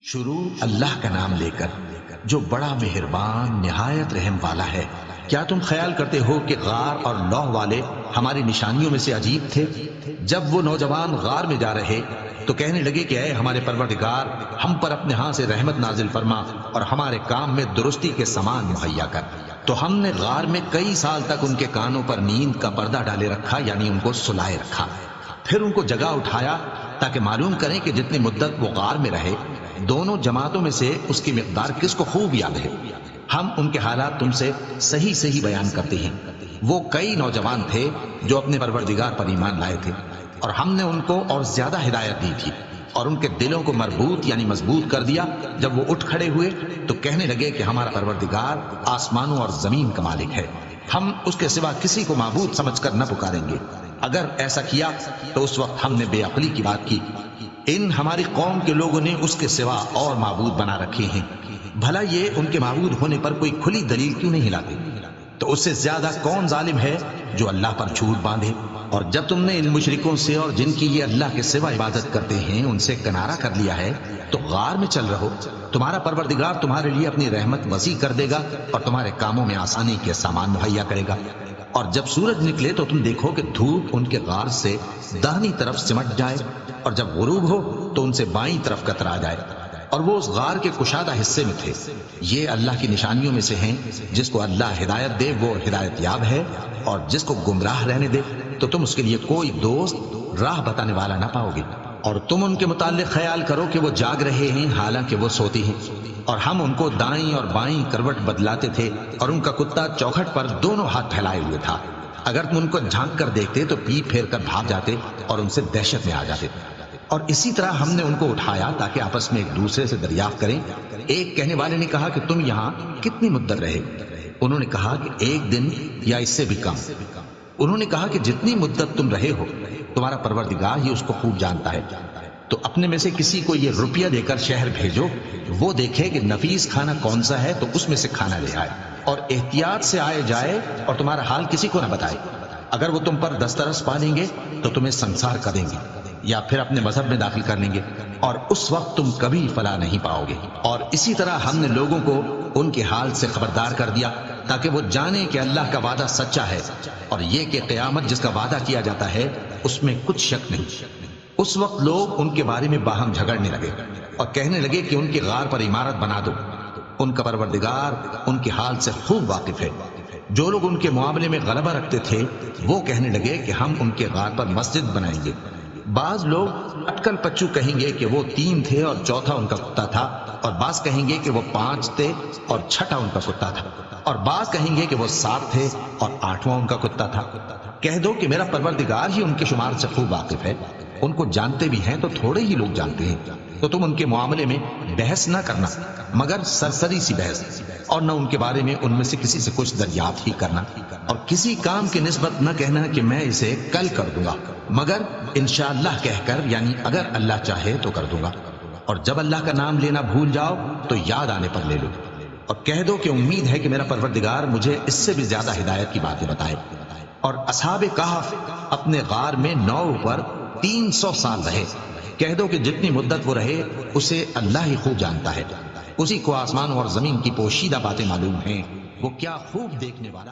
شروع اللہ کا نام لے کر جو بڑا مہربان نہایت رحم والا ہے۔ کیا تم خیال کرتے ہو کہ غار اور لوح والے ہماری نشانیوں میں سے عجیب تھے؟ جب وہ نوجوان غار میں جا رہے تو کہنے لگے کہ اے ہمارے پروردگار، ہم پر اپنے ہاں سے رحمت نازل فرما اور ہمارے کام میں درستی کے سامان مہیا کر۔ تو ہم نے غار میں کئی سال تک ان کے کانوں پر نیند کا پردہ ڈالے رکھا، یعنی ان کو سلائے رکھا۔ پھر ان کو جگہ اٹھایا تاکہ معلوم کریں کہ جتنی مدت وہ غار میں رہے دونوں جماعتوں میں سے اس کی مقدار کس کو خوب یاد ہے۔ ہم ان کے حالات تم سے صحیح صحیح بیان کرتے ہیں۔ وہ کئی نوجوان تھے جو اپنے پروردگار پر ایمان لائے تھے، اور ہم نے ان کو اور زیادہ ہدایت دی تھی اور ان کے دلوں کو مربوط یعنی مضبوط کر دیا۔ جب وہ اٹھ کھڑے ہوئے تو کہنے لگے کہ ہمارا پروردگار آسمانوں اور زمین کا مالک ہے، ہم اس کے سوا کسی کو معبود سمجھ کر نہ پکاریں گے۔ اگر ایسا کیا تو اس وقت ہم نے بے عقلی کی بات کی۔ ان ہماری قوم کے لوگوں نے اس کے سوا اور معبود بنا رکھے ہیں، بھلا یہ ان کے معبود ہونے پر کوئی کھلی دلیل کیوں نہیں لاتے؟ تو اس سے زیادہ کون ظالم ہے جو اللہ پر جھوٹ باندھے؟ اور جب تم نے ان مشرکوں سے اور جن کی یہ اللہ کے سوا عبادت کرتے ہیں ان سے کنارہ کر لیا ہے تو غار میں چل رہو، تمہارا پروردگار تمہارے لیے اپنی رحمت وسیع کر دے گا اور تمہارے کاموں میں آسانی کے سامان مہیا کرے گا۔ اور جب سورج نکلے تو تم دیکھو کہ دھوپ ان کے غار سے داہنی طرف سمٹ جائے، اور جب غروب ہو تو ان سے بائیں طرف کترا جائے، اور وہ اس غار کے کشادہ حصے میں تھے۔ یہ اللہ کی نشانیوں میں سے ہیں، جس کو اللہ ہدایت دے وہ ہدایت یاب ہے، اور جس کو گمراہ رہنے دے تو تم اس کے لیے کوئی دوست راہ بتانے والا نہ پاؤ گے۔ اور تم ان کے متعلق خیال کرو کہ وہ جاگ رہے ہیں حالانکہ وہ سوتے ہیں، اور ہم ان کو دائیں اور بائیں کروٹ بدلاتے تھے، اور ان کا کتا چوکھٹ پر دونوں ہاتھ پھیلائے ہوئے تھا۔ اگر تم ان کو جھانک کر دیکھتے تو پیٹ پھیر کر بھاگ جاتے اور ان سے دہشت میں آ جاتے۔ اور اسی طرح ہم نے ان کو اٹھایا تاکہ آپس میں ایک دوسرے سے دریافت کریں۔ ایک کہنے والے نے کہا کہ تم یہاں کتنی مدت رہے؟ انہوں نے کہا کہ 1 دن یا اس سے بھی کم۔ انہوں نے کہا کہ جتنی مدت تم رہے ہو تمہارا پروردگار ہی اس کو خوب جانتا ہے۔ تو اپنے میں سے کسی کو یہ روپیہ دے کر شہر بھیجو، وہ دیکھے کہ نفیس کھانا کون سا ہے تو اس میں سے کھانا لے آئے، اور احتیاط سے آئے جائے اور تمہارا حال کسی کو نہ بتائے۔ اگر وہ تم پر دسترس پا لیں گے تو تمہیں سنسار کر دیں گے یا پھر اپنے مذہب میں داخل کر لیں گے، اور اس وقت تم کبھی فلاح نہیں پاؤ گے۔ اور اسی طرح ہم نے لوگوں کو ان کے حال سے خبردار کر دیا تاکہ وہ جانیں کہ اللہ کا وعدہ سچا ہے، اور یہ کہ قیامت جس کا وعدہ کیا جاتا ہے اس میں کچھ شک نہیں۔ اس وقت لوگ ان کے بارے میں باہم جھگڑنے لگے اور کہنے لگے کہ ان کے غار پر عمارت بنا دو۔ ان کا پروردگار ان کے حال سے خوب واقف ہے۔ جو لوگ ان کے معاملے میں غلبہ رکھتے تھے وہ کہنے لگے کہ ہم ان کے غار پر مسجد بنائیں گے۔ بعض لوگ اٹکل پچو کہیں گے کہ وہ 3 تھے اور چوتھا ان کا کتا تھا، اور بعض کہیں گے کہ وہ 5 تھے اور چھٹا ان کا کتا تھا، اور بعض کہیں گے کہ وہ 7 تھے اور 8واں ان کا کتا تھا۔ کہہ دو کہ میرا پروردگار ہی ان کے شمار سے خوب واقف ہے، ان کو جانتے بھی ہیں تو تھوڑے ہی لوگ جانتے ہیں۔ تو تم ان کے معاملے میں بحث نہ کرنا مگر سرسری سی بحث، اور نہ ان کے بارے میں ان میں سے کسی سے کچھ دریافت ہی کرنا، اور کسی کام کی نسبت نہ کہنا کہ میں اسے کل کر دوں گا، مگر انشاءاللہ کہہ کر، یعنی اگر اللہ چاہے تو کر دوں گا۔ اور جب اللہ کا نام لینا بھول جاؤ تو یاد آنے پر لے لو، اور کہہ دو کہ امید ہے کہ میرا پروردگار مجھے اس سے بھی زیادہ ہدایت کی باتیں بتائے۔ اور اصحاب کہف اپنے غار میں 9 پر 300 سال رہے۔ کہہ دو کہ جتنی مدت وہ رہے اسے اللہ ہی خوب جانتا ہے، اسی کو آسمان اور زمین کی پوشیدہ باتیں معلوم ہیں، وہ کیا خوب دیکھنے والا